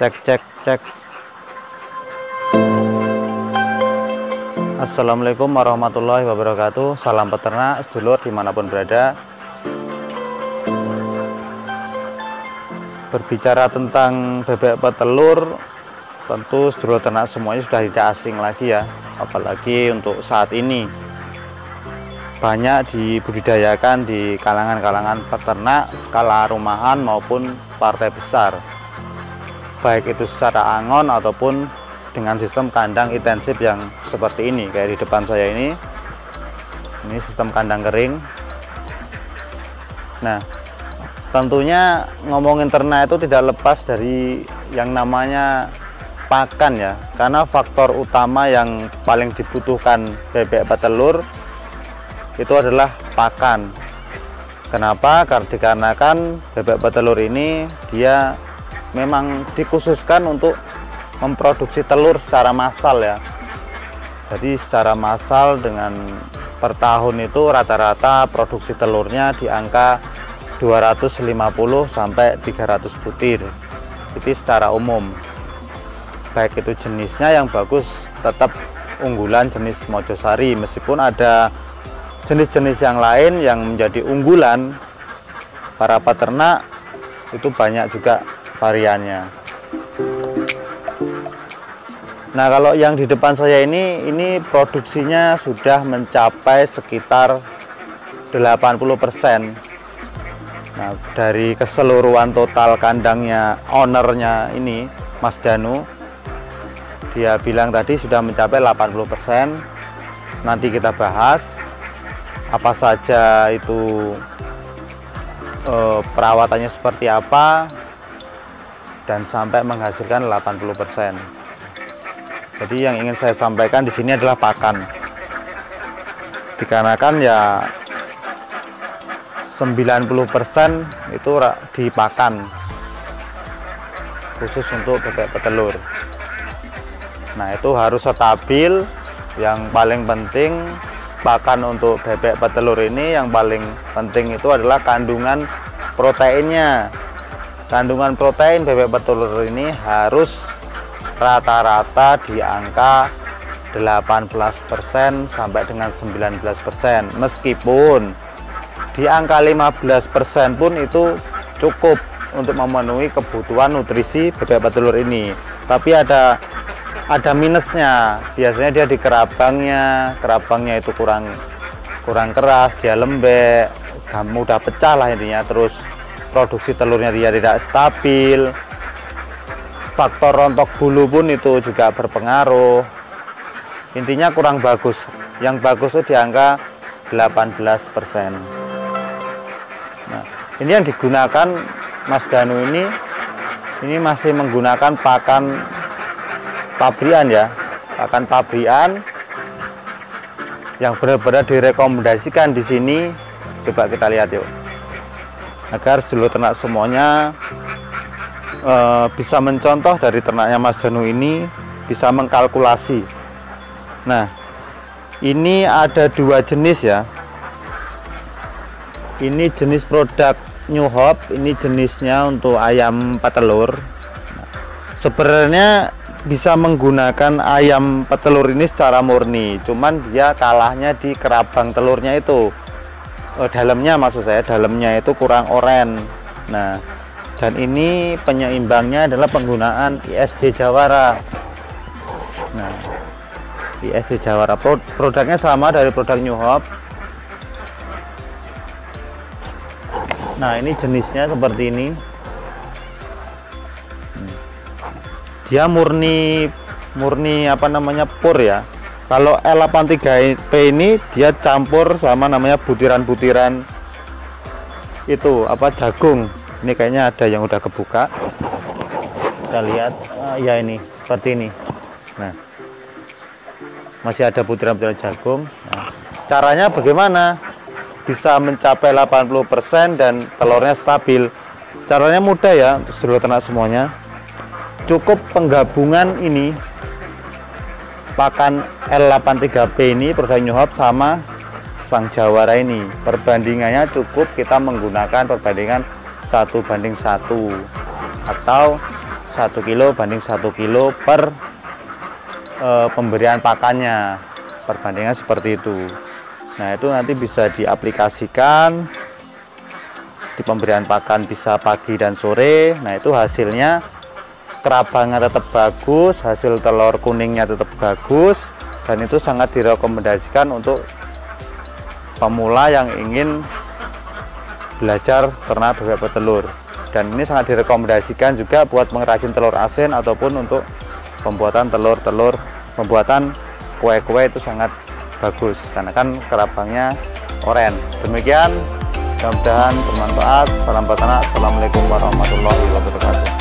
Cek cek cek. Assalamualaikum warahmatullahi wabarakatuh. Salam peternak sedulur dimanapun berada. Berbicara tentang bebek petelur, tentu sedulur ternak semuanya sudah tidak asing lagi ya. Apalagi untuk saat ini banyak dibudidayakan di kalangan-kalangan peternak skala rumahan maupun partai besar, baik itu secara angon ataupun dengan sistem kandang intensif yang seperti ini. Kayak di depan saya ini sistem kandang kering. Nah, tentunya ngomongin ternak itu tidak lepas dari yang namanya pakan ya, karena faktor utama yang paling dibutuhkan bebek petelur itu adalah pakan. Kenapa? Dikarenakan bebek petelur ini dia memang dikhususkan untuk memproduksi telur secara massal ya. Jadi secara massal dengan per tahun itu rata-rata produksi telurnya di angka 250 sampai 300 butir. Itu secara umum. Baik itu jenisnya yang bagus tetap unggulan jenis Mojosari, meskipun ada jenis-jenis yang lain yang menjadi unggulan para peternak itu banyak juga variannya. Nah, kalau yang di depan saya ini produksinya sudah mencapai sekitar 80%. Nah, dari keseluruhan total kandangnya ownernya ini Mas Danu, dia bilang tadi sudah mencapai 80%. Nanti kita bahas apa saja itu, perawatannya seperti apa, dan sampai menghasilkan 80%. Jadi yang ingin saya sampaikan di sini adalah pakan. Dikarenakan ya 90% itu dipakan khusus untuk bebek petelur. Nah, itu harus stabil. Yang paling penting pakan untuk bebek petelur ini, yang paling penting itu adalah kandungan proteinnya. Kandungan protein bebek petelur ini harus rata-rata di angka 18% sampai dengan 19%. Meskipun di angka 15% pun itu cukup untuk memenuhi kebutuhan nutrisi bebek petelur ini. Tapi ada minusnya. Biasanya dia di kerabangnya itu kurang keras, dia lembek, mudah pecah lah intinya. Terus produksi telurnya dia tidak stabil. Faktor rontok bulu pun itu juga berpengaruh. Intinya kurang bagus. Yang bagus itu di angka 18%. Nah, ini yang digunakan Mas Danu ini masih menggunakan pakan pabrikan ya, pakan pabrikan yang benar-benar direkomendasikan di sini. Coba kita lihat yuk, agar sedulur ternak semuanya bisa mencontoh dari ternaknya Mas Danu ini, bisa mengkalkulasi. Nah, ini ada dua jenis ya. Ini jenis produk New Hope, ini jenisnya untuk ayam petelur. Sebenarnya bisa menggunakan ayam petelur ini secara murni, cuman dia kalahnya di kerabang telurnya itu. Dalamnya, maksud saya dalamnya itu kurang oren. Nah, dan ini penyeimbangnya adalah penggunaan ISD Jawara. Nah, ISD Jawara produknya sama dari produk New Hope. Nah, ini jenisnya seperti ini. Dia murni apa namanya, pur ya. Kalau L83P ini dia campur sama namanya butiran-butiran itu apa, jagung. Ini kayaknya ada yang udah kebuka. Kita lihat, ya ini seperti ini. Nah, masih ada butiran-butiran jagung. Nah, caranya bagaimana bisa mencapai 80% dan telurnya stabil? Caranya mudah ya, sedulur ternak semuanya. Cukup penggabungan ini pakan L83P ini produk New Hope sama Sang Jawara ini. Perbandingannya cukup kita menggunakan perbandingan 1:1 atau 1 kilo banding 1 kilo per pemberian pakannya, perbandingan seperti itu. Nah, itu nanti bisa diaplikasikan di pemberian pakan, bisa pagi dan sore. Nah, itu hasilnya kerabangnya tetap bagus, hasil telur kuningnya tetap bagus, dan itu sangat direkomendasikan untuk pemula yang ingin belajar ternak bebek petelur. Dan ini sangat direkomendasikan juga buat pengrajin telur asin ataupun untuk pembuatan pembuatan kue-kue itu sangat bagus karena kan kerabangnya oren. Demikian, mudah-mudahan bermanfaat. Salam peternak. Assalamualaikum warahmatullahi wabarakatuh.